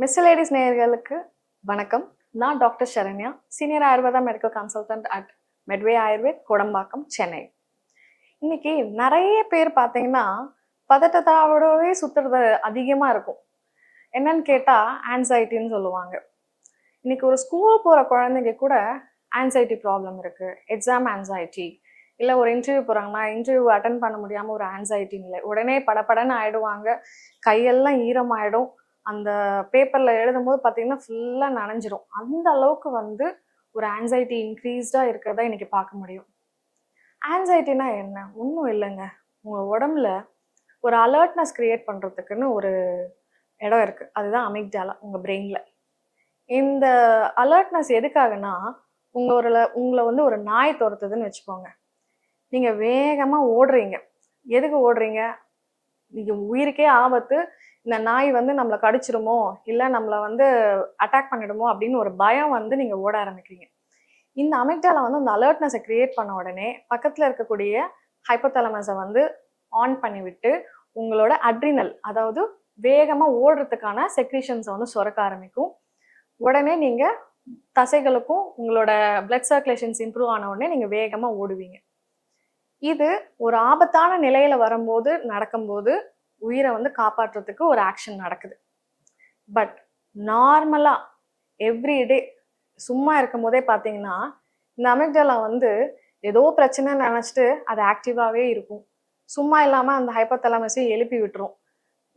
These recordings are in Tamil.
மிஸ்ஸலேடிஸ் நேயர்களுக்கு வணக்கம். நான் doctor Saranya, senior Ayurveda medical consultant at Medway Ayurved, Kodambakkam, Chennai. இன்னைக்கு நிறைய பேர் பார்த்தீங்கன்னா பதட்டத்தாவோடவே சுத்துறது அதிகமா இருக்கும். என்னன்னு கேட்டா ஆன்சைட்டின்னு சொல்லுவாங்க. இன்னைக்கு ஒரு ஸ்கூல் போற குழந்தைங்க கூட ஆன்சைட்டி ப்ராப்ளம் இருக்கு. எக்ஸாம் ஆன்சைட்டி, இல்லை ஒரு இன்டர்வியூ போறாங்கன்னா இன்டர்வியூ அட்டன் பண்ண முடியாம ஒரு ஆன்சைட்டி இல்லை, உடனே படப்படன்னு ஆயிடுவாங்க, கையெல்லாம் ஈரமாயிடும். அந்த பேப்பர்ல எழுதும் போது பார்த்தீங்கன்னா ஃபுல்லா நனைஞ்சிரும். அந்த அளவுக்கு ஒரு ஆன்சைட்டி இன்க்ரீஸ்டா இருக்கிறத இன்னைக்கு பார்க்க முடியும். ஆன்சைட்டினா என்ன? ஒன்றும் இல்லைங்க. உங்க உடம்புல ஒரு அலர்ட்னஸ் கிரியேட் பண்றதுக்குன்னு ஒரு இடம் இருக்கு. அதுதான் அமிக்டாலா உங்க பிரெயின்ல. இந்த அலர்ட்னஸ் எதுக்காகனா, உங்களை ஒரு நாய் துரத்துதுன்னு வச்சுக்கோங்க. நீங்க வேகமா ஓடுறீங்க. எதுக்கு ஓடுறீங்க? நீங்க உயிருக்கே ஆபத்து, இந்த நாய் நம்மளை கடிச்சிருமோ, இல்லை நம்மளை அட்டாக் பண்ணிடுமோ அப்படின்னு ஒரு பயம் நீங்க ஓட ஆரம்பிக்கிறீங்க. இந்த அமிக்டாலா அந்த அலர்ட்னஸை கிரியேட் பண்ண உடனே பக்கத்துல இருக்கக்கூடிய ஹைப்போதாலமஸை ஆன் பண்ணி விட்டு உங்களோட அட்ரினல், அதாவது வேகமா ஓடுறதுக்கான செக்ரீஷன்ஸை சுரக்க ஆரம்பிக்கும். உடனே நீங்க தசைகளுக்கும் உங்களோட பிளட் சர்க்குலேஷன்ஸ் இம்ப்ரூவ் ஆன உடனே நீங்க வேகமா ஓடுவீங்க. இது ஒரு ஆபத்தான நிலையில வரும்போது நடக்கும்போது உயிரை காப்பாற்றுறதுக்கு ஒரு ஆக்ஷன் நடக்குது. பட் நார்மலா எவ்ரிடே சும்மா இருக்கும் போதே பார்த்தீங்கன்னா இந்த அமிக்டாலா ஏதோ பிரச்சனை நினைச்சிட்டு அது ஆக்டிவாவே இருக்கும். சும்மா இல்லாம அந்த ஹைப்போதாலமஸையும் எழுப்பி விட்டுரும்.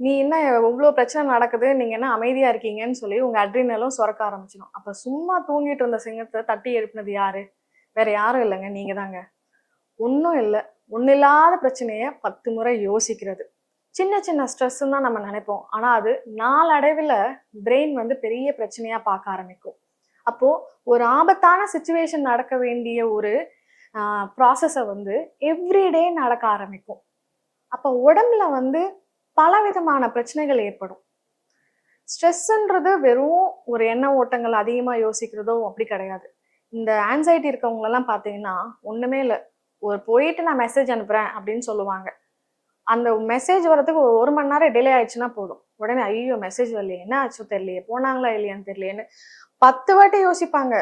நீ என்ன எவ்வளோ பிரச்சனை நடக்குது, நீங்க என்ன அமைதியா இருக்கீங்கன்னு சொல்லி உங்க அட்ரினலும் சுரக்க ஆரம்பிச்சிடும். அப்ப சும்மா தூங்கிட்டு இருந்த சிங்கத்தை தட்டி எழுப்பினது யாரு? வேற யாரும் இல்லைங்க, நீங்க தாங்க. ஒன்றும் இல்லை, ஒன்றும் இல்லாத பிரச்சனைய 10 முறை யோசிக்கிறது. சின்ன சின்ன ஸ்ட்ரெஸ்ன்னு தான் நம்ம நினைப்போம். ஆனா அது நாளடைவில் பிரெயின் பெரிய பிரச்சனையா பார்க்க ஆரம்பிக்கும். அப்போ ஒரு ஆபத்தான சுச்சுவேஷன் நடக்க வேண்டிய ஒரு ப்ராசஸை எவ்ரிடே நடக்க ஆரம்பிக்கும். அப்போ உடம்புல பல விதமான பிரச்சனைகள் ஏற்படும். ஸ்ட்ரெஸ்ன்றது வெறும் ஒரு எண்ண ஓட்டங்கள் அதிகமாக யோசிக்கிறதோ அப்படி கிடையாது. இந்த ஆன்சைட்டி இருக்கவங்களெல்லாம் பார்த்தீங்கன்னா ஒன்றுமே இல்லை, போயிட்டு நான் மெசேஜ் அனுப்புகிறேன் அப்படின்னு சொல்லுவாங்க. அந்த மெசேஜ் வரதுக்கு ஒரு மணி நேரம் டிலே ஆயிடுச்சுன்னா போதும், உடனே ஐயோ மெசேஜ் வரலையே, என்ன ஆச்சோ தெரியலையே, போனாங்களா இல்லையான்னு தெரியலையேன்னு 10 வாட்டி யோசிப்பாங்க.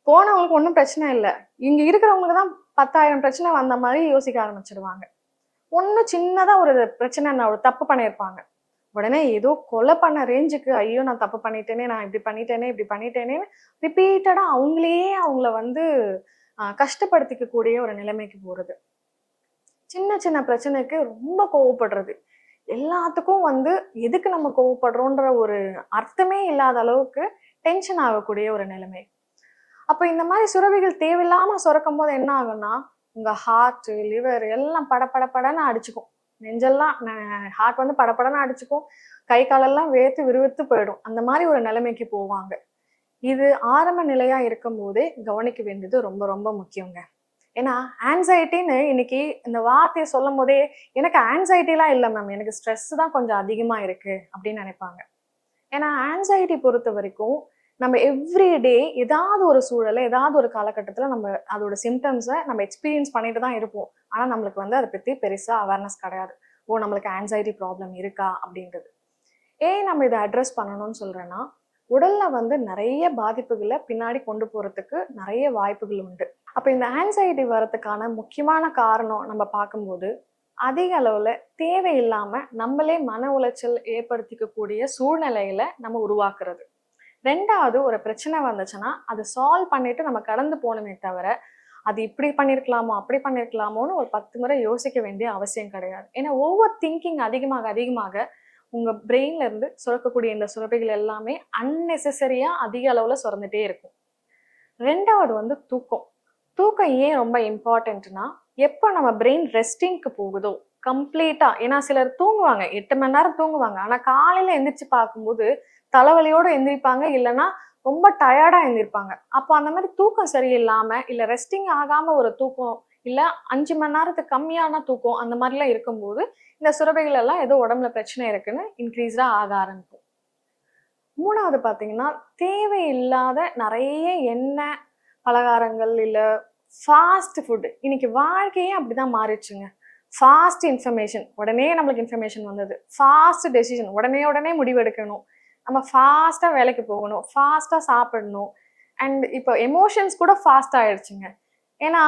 போனவங்களுக்கு ஒன்றும் பிரச்சனை இல்லை, இங்கே இருக்கிறவங்களுக்கு தான் 10,000 பிரச்சனை வந்த மாதிரி யோசிக்க ஆரம்பிச்சிடுவாங்க. ஒன்றும் சின்னதாக ஒரு பிரச்சனை, நான் ஒரு தப்பு பண்ணியிருப்பாங்க, உடனே ஏதோ கொலை பண்ண ரேஞ்சுக்கு ஐயோ நான் தப்பு பண்ணிட்டேனே, நான் இப்படி பண்ணிட்டேனே ரிப்பீட்டடா அவங்கள கஷ்டப்படுத்திக்கக்கூடிய ஒரு நிலைமைக்கு போறது. சின்ன சின்ன பிரச்சனைக்கு ரொம்ப கோவப்படுறது, எல்லாத்துக்கும் எதுக்கு நம்ம கோவப்படுறோன்ற ஒரு அர்த்தமே இல்லாத அளவுக்கு டென்ஷன் ஆகக்கூடிய ஒரு நிலைமை. அப்போ இந்த மாதிரி சுரபிகள் தேவையில்லாம சுரக்கும் போது என்ன ஆகும்னா உங்க ஹார்ட், லிவர் எல்லாம் படப்படன்னு அடிச்சுக்கும். நெஞ்செல்லாம் ஹார்ட் படப்படன்னு அடிச்சுக்கும், கை காலெல்லாம் வேர்த்து விறுவிறுத்து போயிடும். அந்த மாதிரி ஒரு நிலைமைக்கு போவாங்க. இது ஆரம்ப நிலையா இருக்கும் போதே கவனிக்க வேண்டியது ரொம்ப ரொம்ப முக்கியங்க. ஏன்னா ஆன்சைட்டின்னு இன்னைக்கு இந்த வார்த்தையை சொல்லும் போதே எனக்கு ஆன்சைட்டிலாம் இல்லை மேம், எனக்கு ஸ்ட்ரெஸ் தான் கொஞ்சம் அதிகமா இருக்கு அப்படின்னு நினைப்பாங்க. ஏன்னா ஆன்சைட்டி பொறுத்த வரைக்கும் நம்ம எவ்ரிடே ஏதாவது ஒரு சூழலை, ஏதாவது ஒரு காலகட்டத்தில் நம்ம அதோட சிம்டம்ஸை நம்ம எக்ஸ்பீரியன்ஸ் பண்ணிட்டு தான் இருப்போம். ஆனால் நம்மளுக்கு அதை பற்றி பெருசாக அவேர்னஸ் கிடையாது. நம்மளுக்கு ஆன்சைட்டி ப்ராப்ளம் இருக்கா அப்படின்றது. ஏன் நம்ம இதை அட்ரஸ் பண்ணணும்னு சொல்றேன்னா, உடல்ல நிறைய பாதிப்புகளை பின்னாடி கொண்டு போறதுக்கு நிறைய வாய்ப்புகள் உண்டு. அப்போ இந்த ஆன்சைட்டி வரதுக்கான முக்கியமான காரணம் நம்ம பார்க்கும்போது அதிக அளவுல தேவையில்லாம நம்மளே மன உளைச்சல் ஏற்படுத்திக்கக்கூடிய சூழ்நிலையில நம்ம உருவாக்குறது. ரெண்டாவது, ஒரு பிரச்சனை வந்துச்சுன்னா அதை சால்வ் பண்ணிட்டு நம்ம கடந்து போகணுமே தவிர அது இப்படி பண்ணியிருக்கலாமோ அப்படி பண்ணியிருக்கலாமோன்னு ஒரு 10 முறை யோசிக்க வேண்டிய அவசியம் கிடையாது. ஏன்னா ஓவர் திங்கிங் அதிகமாக அதிகமாக உங்க பிரெயின்ல இருந்து சுரக்கக்கூடிய இந்த சுரப்பிகள் எல்லாமே அன்னெசரியா அதிக அளவுல சுரந்துட்டே இருக்கும். ரெண்டாவது தூக்கம். தூக்கம் ஏன் ரொம்ப இம்பார்ட்டன்ட்னா, எப்போ நம்ம பிரெயின் ரெஸ்டிங்க்கு போகுதோ கம்ப்ளீட்டா, ஏன்னா சிலர் தூங்குவாங்க 8 மணி நேரம் தூங்குவாங்க, ஆனா காலையில எந்திரிச்சு பார்க்கும்போது தலைவலியோட எந்திரிப்பாங்க, இல்லைன்னா ரொம்ப டயர்டா எந்திரிப்பாங்க. அப்போ அந்த மாதிரி தூக்கம் சரியில்லாம இல்ல ரெஸ்டிங் ஆகாம ஒரு தூக்கம், இல்ல 5 மணி நேரத்துக்கு கம்மியான தூக்கம், அந்த மாதிரிலாம் இருக்கும்போது இந்த சுரபிகள் எல்லாம் ஏதோ உடம்புல பிரச்சனை இருக்குன்னு இன்க்ரீஸ்டா ஆக ஆரம்பிக்கும். மூணாவது பாத்தீங்கன்னா, தேவையில்லாத நிறைய எண்ணெய் பலகாரங்கள் இல்ல ஃபாஸ்ட் ஃபுட். இன்னைக்கு வாழ்க்கையே அப்படிதான் மாறிடுச்சுங்க. ஃபாஸ்ட் இன்ஃபர்மேஷன், உடனே நம்மளுக்கு இன்ஃபர்மேஷன் வந்தது. ஃபாஸ்ட் டெசிஷன், உடனே முடிவெடுக்கணும். நம்ம ஃபாஸ்டா வேலைக்கு போகணும், ஃபாஸ்டா சாப்பிடணும். அண்ட் இப்போ எமோஷன்ஸ் கூட ஃபாஸ்ட் ஆயிடுச்சுங்க. ஏன்னா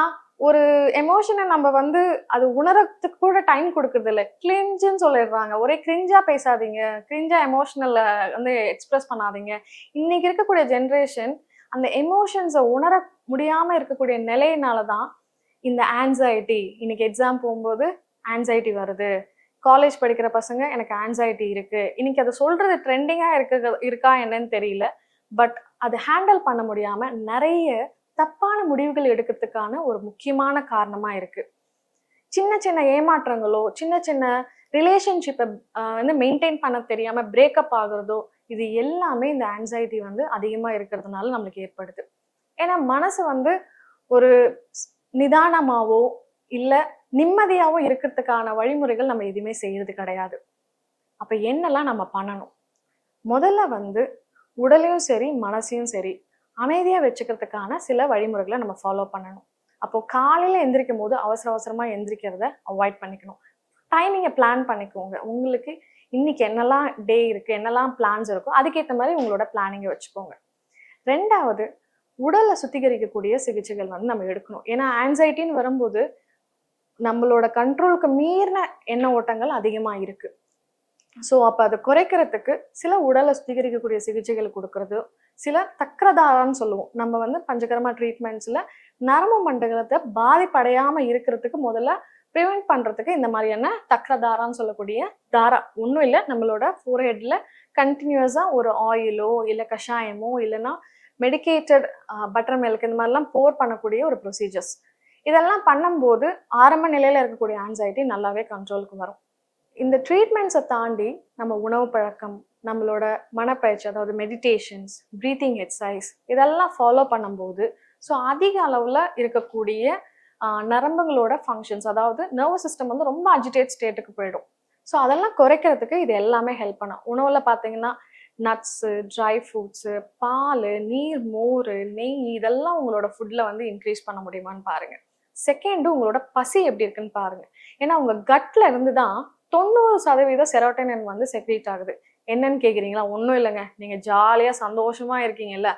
ஒரு எமோஷனை நம்ம வந்து அது உணரத்துக்கு கூட டைம் கொடுக்கறது இல்லை. கிரிஞ்சுன்னு சொல்லிடுறாங்க. ஒரே கிரிஞ்சா பேசாதீங்க, கிரிஞ்சா எமோஷனல்ல வந்து எக்ஸ்பிரஸ் பண்ணாதீங்க. இன்னைக்கு இருக்கக்கூடிய ஜென்ரேஷன் அந்த எமோஷன்ஸை உணர முடியாம இருக்கக்கூடிய நிலையினால தான் இந்த ஆன்சைட்டி. இன்னைக்கு எக்ஸாம் போகும்போது ஆன்சைட்டி வருது, காலேஜ் படிக்கிற பசங்க எனக்கு ஆன்சைட்டி இருக்கு. இன்னைக்கு அதை சொல்றது ட்ரெண்டிங்கா இருக்கா என்னன்னு தெரியல. பட் அது ஹேண்டில் பண்ண முடியாம நிறைய தப்பான முடிவுகள் எடுக்கிறதுக்கான ஒரு முக்கியமான காரணமா இருக்கு. சின்ன சின்ன ஏமாற்றங்களோ, சின்ன சின்ன ரிலேஷன்ஷிப்பை வந்து மெயின்டைன் பண்ண தெரியாம பிரேக்கப் ஆகுறதோ, இது எல்லாமே இந்த ஆன்சைட்டி வந்து அதிகமா இருக்கிறதுனால நம்மளுக்கு ஏற்படுது. ஏன்னா மனசு வந்து ஒரு நிதானமாவோ இல்ல நிம்மதியாவோ இருக்கிறதுக்கான வழிமுறைகள் நம்ம எதுவுமே செய்யறது கிடையாது. அப்ப என்னெல்லாம் நம்ம பண்ணணும்? முதல்ல வந்து உடலையும் சரி மனசையும் சரி அமைதியா வச்சுக்கிறதுக்கான சில வழிமுறைகளை நம்ம ஃபாலோ பண்ணணும். அப்போ காலையில எந்திரிக்கும் போது அவசர அவசரமா எந்திரிக்கிறத அவாய்ட் பண்ணிக்கணும். டைமிங்கை பிளான் பண்ணிக்கோங்க. உங்களுக்கு இன்னைக்கு என்னெல்லாம் டே இருக்கு, என்னெல்லாம் பிளான்ஸ் இருக்கோ அதுக்கேற்ற மாதிரி உங்களோட பிளானிங்கை வச்சுக்கோங்க. ரெண்டாவது, உடலை சுத்திகரிக்கக்கூடிய சிகிச்சைகள் வந்து நம்ம எடுக்கணும். ஏன்னா ஆன்சைட்டின்னு வரும்போது நம்மளோட கண்ட்ரோலுக்கு மீறின எண்ண ஓட்டங்கள் அதிகமா இருக்கு. ஸோ அப்போ அதை குறைக்கிறதுக்கு சில உடலை சுத்திகரிக்கக்கூடிய சிகிச்சைகள் கொடுக்கறது, சில தக்கரதாரான்னு சொல்லுவோம். நம்ம வந்து பஞ்சகர்மா ட்ரீட்மெண்ட்ஸில் நரம்பு மண்டலத்தை பாதிப்படையாமல் இருக்கிறதுக்கு முதல்ல ப்ரிவெண்ட் பண்ணுறதுக்கு இந்த மாதிரியான தக்கரதாரான்னு சொல்லக்கூடிய தாரா ஒன்றும் இல்லை, நம்மளோட ஃபோர்ஹெட்டில் கண்டினியூஸாக ஒரு ஆயிலோ இல்லை கஷாயமோ இல்லைன்னா மெடிக்கேட்டட் பட்டர் மில்க் இந்த மாதிரிலாம் போர் பண்ணக்கூடிய ஒரு ப்ரொசீஜர்ஸ். இதெல்லாம் பண்ணும்போது ஆரம்ப நிலையில் இருக்கக்கூடிய ஆன்சைட்டி நல்லாவே கண்ட்ரோலுக்கு வரும். இந்த ட்ரீட்மெண்ட்ஸை தாண்டி நம்ம உணவு பழக்கம், நம்மளோட மனப்பயிற்சி, அதாவது மெடிடேஷன்ஸ், ப்ரீத்திங் எக்ஸசைஸ் இதெல்லாம் ஃபாலோ பண்ணும்போது ஸோ அதிக அளவில் இருக்கக்கூடிய நரம்புகளோட ஃபங்க்ஷன்ஸ், அதாவது நர்வஸ் சிஸ்டம் வந்து ரொம்ப அஜிடேட் ஸ்டேட்டுக்கு போயிடும். ஸோ அதெல்லாம் குறைக்கிறதுக்கு இது எல்லாமே ஹெல்ப் பண்ணும். உணவில் பார்த்தீங்கன்னா நட்ஸு, ட்ரை ஃப்ரூட்ஸு, பால், நீர், மோர், நெய் இதெல்லாம் உங்களோட ஃபுட்டில் வந்து இன்க்ரீஸ் பண்ண முடியுமான்னு பாருங்கள். செகண்டு, உங்களோட பசி எப்படி இருக்குன்னு பாருங்கள். ஏன்னா உங்கள் கட்டில் இருந்து தான் 90% செரோட்டோனின் வந்து செக்ரீட் ஆகுது. என்னன்னு கேட்குறீங்களா? ஒன்றும் இல்லைங்க, நீங்கள் ஜாலியாக சந்தோஷமாக இருக்கீங்கல்ல,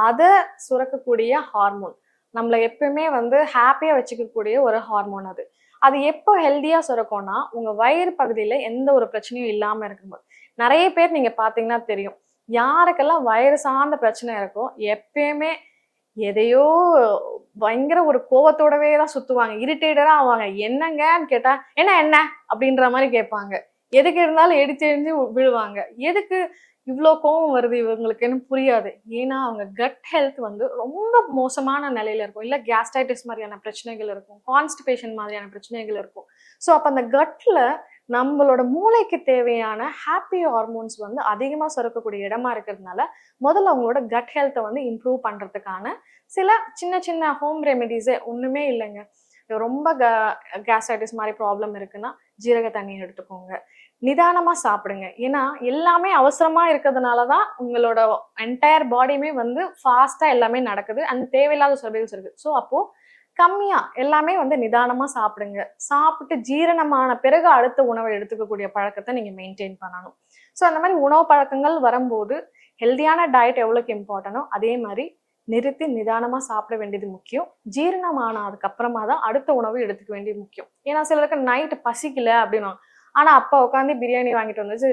அதை சுரக்கக்கூடிய ஹார்மோன். நம்மளை எப்பவுமே வந்து ஹாப்பியாக வச்சுக்கக்கூடிய ஒரு ஹார்மோன் அது. அது எப்போ ஹெல்த்தியாக சுரக்கும்னா உங்கள் வயிறு பகுதியில் எந்த ஒரு பிரச்சனையும் இல்லாமல் இருக்கும்போது. நிறைய பேர் நீங்கள் பார்த்தீங்கன்னா தெரியும், யாருக்கெல்லாம் வயிறு சார்ந்த பிரச்சனை இருக்கோ எப்பயுமே எதையோ பயங்கர ஒரு கோவத்தோடவே தான் சுத்துவாங்க, இரிட்டேட்டடா ஆவாங்க. என்னங்கன்னு கேட்டா என்ன என்ன அப்படின்ற மாதிரி கேட்பாங்க. எதுக்கு இருந்தாலும் எடுத்து விழுவாங்க. எதுக்கு இவ்வளோ கோவம் வருது இவங்களுக்குன்னு புரியாது. ஏன்னா அவங்க கட் ஹெல்த் வந்து ரொம்ப மோசமான நிலையில இருக்கும். இல்லை கேஸ்ட்ரைட்டிஸ் மாதிரியான பிரச்சனைகள் இருக்கும், கான்ஸ்டிபேஷன் மாதிரியான பிரச்சனைகள் இருக்கும். ஸோ அப்போ அந்த கட்ல நம்மளோட மூளைக்கு தேவையான ஹாப்பி ஹார்மோன்ஸ் வந்து அதிகமாக சுரக்கக்கூடிய இடமா இருக்கிறதுனால முதல்ல அவங்களோட கட் ஹெல்த்தை வந்து இம்ப்ரூவ் பண்ணுறதுக்கான சில சின்ன சின்ன ஹோம் ரெமெடிஸே ஒன்றுமே இல்லைங்க. ரொம்ப கேஸ்ட்ரைட்டிஸ் மாதிரி ப்ராப்ளம் இருக்குன்னா ஜீரக தண்ணி எடுத்துக்கோங்க, நிதானமாக சாப்பிடுங்க. ஏன்னா எல்லாமே அவசரமாக இருக்கிறதுனால தான் உங்களோட என்டையர் பாடியுமே வந்து ஃபாஸ்ட்டாக எல்லாமே நடக்குது, அந்த தேவையில்லாத சர்வீஸ் இருக்குது. ஸோ அப்போது கம்மியாக எல்லாமே வந்து நிதானமாக சாப்பிடுங்க. சாப்பிட்டு ஜீரணமான பிறகு அடுத்த உணவை எடுத்துக்கக்கூடிய பழக்கத்தை நீங்கள் மெயின்டைன் பண்ணணும். ஸோ அந்த மாதிரி உணவு பழக்கங்கள் வரும்போது ஹெல்தியான டயட் எவ்வளோக்கு இம்பார்ட்டனோ அதே மாதிரி நிறுத்தி நிதானமாக சாப்பிட வேண்டியது முக்கியம். ஜீரணமான அதுக்கப்புறமா தான் அடுத்த உணவு எடுத்துக்க வேண்டியது முக்கியம். ஏன்னா சிலருக்கு நைட்டு பசிக்கல அப்படின்னா, ஆனால் அப்போ உட்காந்து பிரியாணி வாங்கிட்டு வந்துச்சு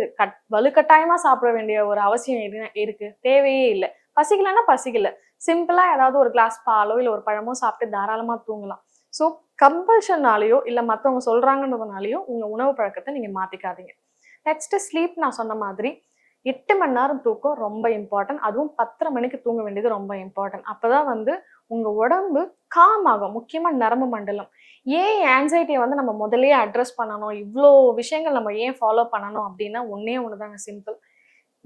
வலுக்கட்டாயமாக சாப்பிட வேண்டிய ஒரு அவசியம் இருக்கு? தேவையே இல்லை. பசிக்கலன்னா பசிக்கல, சிம்பிளாக ஏதாவது ஒரு கிளாஸ் பாலோ இல்லை ஒரு பழமோ சாப்பிட்டு தாராளமாக தூங்கலாம். ஸோ கம்பல்ஷன்னாலேயோ இல்லை மற்றவங்க சொல்கிறாங்கன்றதுனாலையோ உங்கள் உணவு பழக்கத்தை நீங்கள் மாற்றிக்காதீங்க. Next sleep. நான் சொன்ன மாதிரி 8 மணி நேரம் தூக்கம் ரொம்ப இம்பார்ட்டன்ட். அதுவும் 10:30 மணிக்கு தூங்க வேண்டியது ரொம்ப இம்பார்ட்டன்ட். அப்போதான் வந்து உங்கள் உடம்பு காம் ஆகும், முக்கியமாக நரம்பு மண்டலம். ஏன் ஆன்சைட்டியை வந்து நம்ம முதல்லயே அட்ரஸ் பண்ணணும், இவ்வளோ விஷயங்கள் நம்ம ஏன் ஃபாலோ பண்ணணும் அப்படின்னா ஒன்றே ஒன்று தாங்க, சிம்பிள்.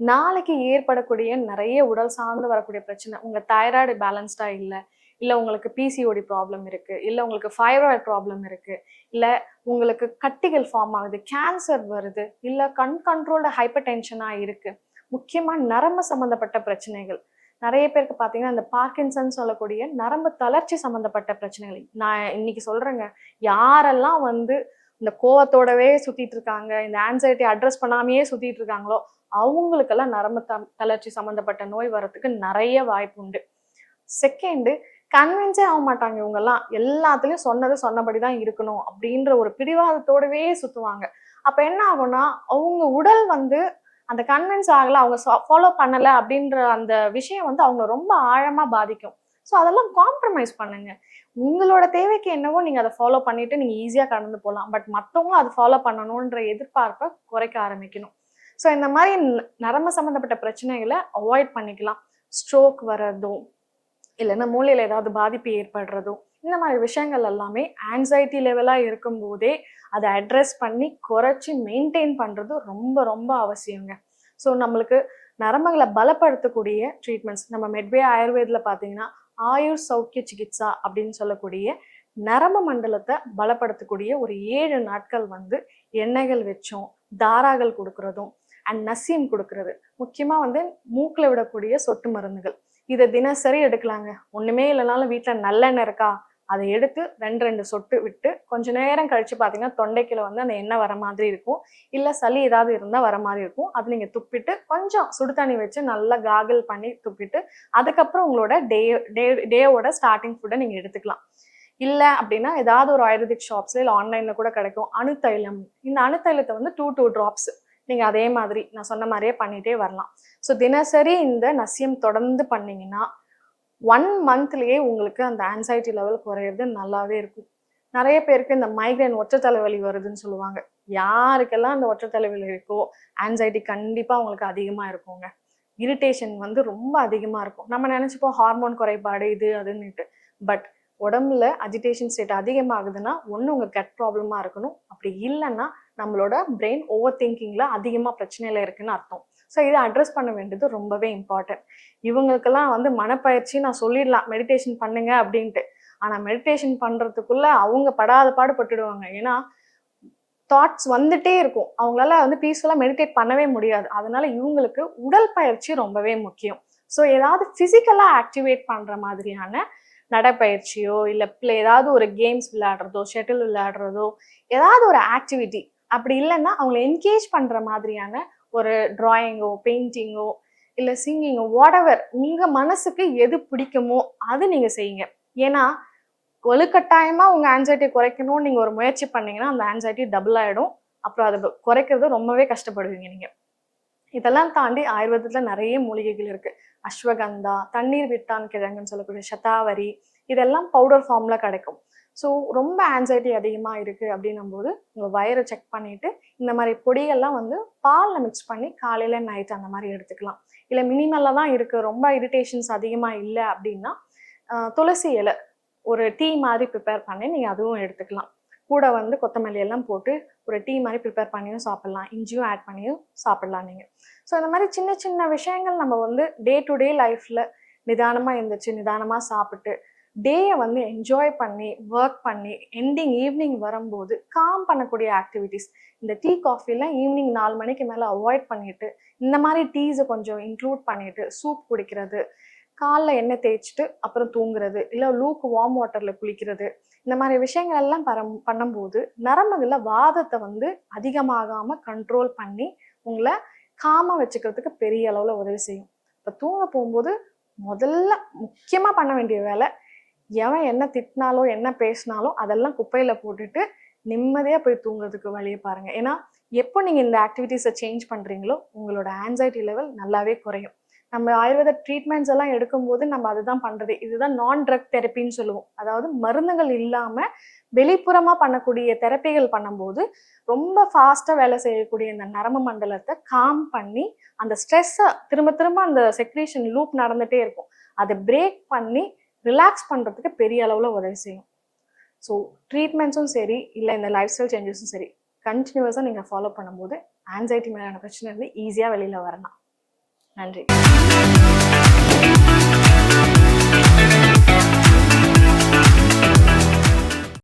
நாளைக்கு ஏற்படக்கூடிய நிறைய உடல் சார்ந்து வரக்கூடிய பிரச்சனை, உங்கள் தைராய்டு பேலன்ஸ்டாக இல்லை, இல்லை உங்களுக்கு பிசிஓடி ப்ராப்ளம் இருக்குது, இல்லை உங்களுக்கு ஃபைராய்டு ப்ராப்ளம் இருக்குது, இல்லை உங்களுக்கு கட்டிகள் ஃபார்ம் ஆகுது, கேன்சர் வருது, இல்லை கண்ட்ரோல்டு ஹைப்பர் டென்ஷனாக இருக்குது, முக்கியமாக நரம்பு சம்மந்தப்பட்ட பிரச்சனைகள். நிறைய பேருக்கு பார்த்தீங்கன்னா இந்த பார்க்கின்சன் சொல்லக்கூடிய நரம்பு தளர்ச்சி சம்மந்தப்பட்ட பிரச்சனைகள். நான் இன்னைக்கு சொல்கிறேங்க, யாரெல்லாம் வந்து இந்த கோவத்தோடவே சுற்றிட்டு இருக்காங்க, இந்த ஆன்சைட்டி அட்ரஸ் பண்ணாமையே சுற்றிட்டு இருக்காங்களோ அவங்களுக்கெல்லாம் நரம்பு தளர்ச்சி சம்மந்தப்பட்ட நோய் வரத்துக்கு நிறைய வாய்ப்பு உண்டு. செகண்டு, கன்வின்ஸே ஆக மாட்டாங்க இவங்கெல்லாம். எல்லாத்துலயும் சொன்னது சொன்னபடிதான் இருக்கணும் அப்படின்ற ஒரு பிடிவாதத்தோடவே சுத்துவாங்க. அப்ப என்ன ஆகும்னா, அவங்க உடல் வந்து அந்த கன்வின்ஸ் ஆகல, அவங்க ஃபாலோ பண்ணல அப்படின்ற அந்த விஷயம் வந்து அவங்க ரொம்ப ஆழமா பாதிக்கும். ஸோ அதெல்லாம் காம்ப்ரமைஸ் பண்ணுங்க. உங்களோட தேவைக்கு என்னவோ நீங்க அதை ஃபாலோ பண்ணிட்டு நீங்க ஈஸியா கடந்து போகலாம். பட் மற்றவங்க அதை ஃபாலோ பண்ணணுன்ற எதிர்பார்ப்பை குறைக்க ஆரம்பிக்கணும். ஸோ இந்த மாதிரி நரம்பு சம்மந்தப்பட்ட பிரச்சனைகளை அவாய்ட் பண்ணிக்கலாம். ஸ்ட்ரோக் வர்றதும் இல்லைன்னா மூளையில ஏதாவது பாதிப்பு ஏற்படுறதும், இந்த மாதிரி விஷயங்கள் எல்லாமே ஆன்சைட்டி லெவலாக இருக்கும்போதே அதை அட்ரஸ் பண்ணி குறைச்சி மெயின்டைன் பண்ணுறது ரொம்ப ரொம்ப அவசியங்க. ஸோ நம்மளுக்கு நரம்புகளை பலப்படுத்தக்கூடிய ட்ரீட்மெண்ட்ஸ் நம்ம மெட்வே ஆயுர்வேதில் பார்த்தீங்கன்னா ஆயுர் சௌக்கிய சிகிச்சா அப்படின்னு சொல்லக்கூடிய நரம்பு மண்டலத்தை பலப்படுத்தக்கூடிய ஒரு 7 நாட்கள் வந்து எண்ணெய்கள் வச்சோம், தாராகள் கொடுக்கறதும் அண்ட் நசீம் கொடுக்கறது, முக்கியமாக வந்து மூக்கில் விடக்கூடிய சொட்டு மருந்துகள், இதை தினசரி எடுக்கலாங்க. ஒண்ணுமே இல்லைனாலும் வீட்டில் நல்லெண்ணெய் இருக்கா, அதை எடுத்து 2 சொட்டு விட்டு கொஞ்ச நேரம் கழிச்சு பார்த்தீங்கன்னா தொண்டைக்குள்ள வந்து அந்த எண்ணெய் வர மாதிரி இருக்கும். இல்லை சளி ஏதாவது இருந்தால் வர மாதிரி இருக்கும். அது நீங்கள் துப்பிட்டு கொஞ்சம் சுடு தண்ணி வச்சு நல்லா காகிள் பண்ணி துப்பிட்டு அதுக்கப்புறம் உங்களோட டேவோட ஸ்டார்டிங் ஃபுட்டை நீங்கள் எடுத்துக்கலாம். இல்லை அப்படின்னா ஏதாவது ஒரு ஆயுர்வேதிக் ஷாப்ஸ்ல இல்லை ஆன்லைனில் கூட கிடைக்கும் அணுத்தைலம். இந்த அணுத்தைலத்தை வந்து 2 drops நீங்கள் அதே மாதிரி நான் சொன்ன மாதிரியே பண்ணிகிட்டே வரலாம். ஸோ தினசரி இந்த நசியம் தொடர்ந்து பண்ணீங்கன்னா 1 monthலேயே உங்களுக்கு அந்த ஆன்சைட்டி லெவல் குறையிறது நல்லாவே இருக்கும். நிறைய பேருக்கு இந்த மைக்ரைன் ஒற்றை தலைவலி வருதுன்னு சொல்லுவாங்க. யாருக்கெல்லாம் அந்த ஒற்றை தலைவலி இருக்கோ ஆன்சைட்டி கண்டிப்பாக அவங்களுக்கு அதிகமாக இருக்குங்க. இரிட்டேஷன் வந்து ரொம்ப அதிகமாக இருக்கும். நம்ம நினச்சிப்போம் ஹார்மோன் குறைபாடு இது அதுன்னுட்டு. பட் உடம்புல அஜிடேஷன் ஸ்டேட் அதிகமாகுதுன்னா ஒன்று உங்கள் கட் ப்ராப்ளமாக இருக்கணும். அப்படி இல்லைன்னா நம்மளோட பிரெயின் ஓவர் திங்கிங்கில் அதிகமாக பிரச்சனையில் இருக்குன்னு அர்த்தம். ஸோ இதை அட்ரஸ் பண்ண வேண்டியது ரொம்பவே இம்பார்ட்டன்ட். இவங்களுக்கெல்லாம் வந்து மனப்பயிற்சி நான் சொல்லிடலாம் மெடிடேஷன் பண்ணுங்க அப்படின்ட்டு. ஆனால் மெடிடேஷன் பண்ணுறதுக்குள்ள அவங்க படாத பாடுபட்டுடுவாங்க. ஏன்னா தாட்ஸ் வந்துட்டே இருக்கும். அவங்களால வந்து பீஸ்ஃபுல்லாக மெடிடேட் பண்ணவே முடியாது. அதனால இவங்களுக்கு உடல் பயிற்சி ரொம்பவே முக்கியம். ஸோ ஏதாவது ஃபிசிக்கலாக ஆக்டிவேட் பண்ணுற மாதிரியான நடைப்பயிற்சியோ இல்லை ஏதாவது ஒரு கேம்ஸ் விளையாடுறதோ, ஷட்டில் விளையாடுறதோ, ஏதாவது ஒரு ஆக்டிவிட்டி, அப்படி இல்லைன்னா அவங்கள என்கேஜ் பண்ணுற மாதிரியான ஒரு டிராயிங்கோ, பெயிண்டிங்கோ, இல்லை சிங்கிங்கோ, வாட்எவர் உங்கள் மனசுக்கு எது பிடிக்குமோ அது நீங்கள் செய்யுங்க. ஏன்னா வலுக்கட்டாயமாக உங்கள் ஆன்சைட்டியை குறைக்கணும்னு நீங்கள் ஒரு முயற்சி பண்ணீங்கன்னா அந்த ஆன்சைட்டி டபுள் ஆகிடும். அப்புறம் அதை குறைக்கிறது ரொம்பவே கஷ்டப்படுவீங்க நீங்கள். இதெல்லாம் தாண்டி ஆயுர்வேதத்தில் நிறைய மூலிகைகள் இருக்குது. அஸ்வகந்தா, தண்ணீர் விட்டான் கிழங்குன்னு சொல்லக்கூடிய சதாவரி, இதெல்லாம் பவுடர் ஃபார்மில் கிடைக்கும். ஸோ ரொம்ப ஆன்சைட்டி அதிகமாக இருக்குது அப்படின்னும் போது உங்கள் வயிறை செக் பண்ணிவிட்டு இந்த மாதிரி பொடிகள்லாம் வந்து பாலில் மிக்ஸ் பண்ணி காலையில் நைட்டு அந்த மாதிரி எடுத்துக்கலாம். இல்லை மினிமலில் தான் இருக்குது, ரொம்ப இரிட்டேஷன்ஸ் அதிகமாக இல்லை அப்படின்னா துளசி இலை ஒரு டீ மாதிரி ப்ரிப்பேர் பண்ணி நீங்கள் அதுவும் எடுத்துக்கலாம். கூட வந்து கொத்தமல்லி எல்லாம் போட்டு ஒரு டீ மாதிரி ப்ரிப்பேர் பண்ணியும் சாப்பிட்லாம், இஞ்சியும் ஆட் பண்ணியும் சாப்பிட்லாம் நீங்கள். ஸோ இந்த மாதிரி சின்ன சின்ன விஷயங்கள் நம்ம வந்து டே டு டே லைஃப்பில் நிதானமாக இருந்துச்சு, நிதானமாக சாப்பிட்டு டேயை வந்து என்ஜாய் பண்ணி ஒர்க் பண்ணி எண்டிங் ஈவினிங் வரும்போது காம் பண்ணக்கூடிய ஆக்டிவிட்டீஸ். இந்த டீ காஃபிலாம் ஈவினிங் 4 மணிக்கு மேலே அவாய்ட் பண்ணிட்டு இந்த மாதிரி டீஸை கொஞ்சம் இன்க்ளூட் பண்ணிட்டு சூப் குடிக்கிறது, காலில் எண்ணெய் தேய்ச்சிட்டு அப்புறம் தூங்குறது, இல்லை லூக்கு வார்ம் வாட்டரில் குளிக்கிறது, இந்த மாதிரி விஷயங்கள் எல்லாம் பண்ணும்போது நரம்புகளில் வாதத்தை வந்து அதிகமாகாமல் கண்ட்ரோல் பண்ணி உங்களை காமாக வச்சுக்கிறதுக்கு பெரிய அளவில் உதவி செய்யும். இப்போ தூங்க போகும்போது முதல்ல முக்கியமாக பண்ண வேண்டிய வேலை, எவன் என்ன திட்டினாலும் என்ன பேசினாலும் அதெல்லாம் குப்பையில் போட்டுட்டு நிம்மதியாக போய் தூங்குறதுக்கு வழியை பாருங்கள். ஏன்னா எப்போ நீங்கள் இந்த ஆக்டிவிட்டீஸை சேஞ்ச் பண்ணுறீங்களோ உங்களோட ஆன்சைட்டி லெவல் நல்லாவே குறையும். நம்ம ஆயுர்வேத ட்ரீட்மெண்ட்ஸ் எல்லாம் எடுக்கும்போது நம்ம அதுதான் பண்ணுறது. இதுதான் நான் ட்ரக் தெரப்பின்னு சொல்லுவோம். அதாவது மருந்துகள் இல்லாமல் வெளிப்புறமாக பண்ணக்கூடிய தெரப்பிகள் பண்ணும்போது ரொம்ப ஃபாஸ்ட்டாக வேலை செய்யக்கூடிய இந்த நரம்பு மண்டலத்தை காம் பண்ணி அந்த ஸ்ட்ரெஸ்ஸை திரும்ப திரும்ப அந்த செக்ரீஷன் லூப் நடந்துகிட்டே இருக்கும், அதை பிரேக் பண்ணி ரிலாக்ஸ் பண்ணுறதுக்கு பெரிய அளவில் உதவி செய்யும். ஸோ ட்ரீட்மெண்ட்ஸும் சரி இல்லை இந்த லைஃப் ஸ்டைல் சேஞ்சஸும் சரி கண்டினியூஸாக நீங்கள் ஃபாலோ பண்ணும்போது ஆன்சைட்டி மேலான பிரச்சனை இருந்து ஈஸியாக வெளியில் வரலாம். நன்றி.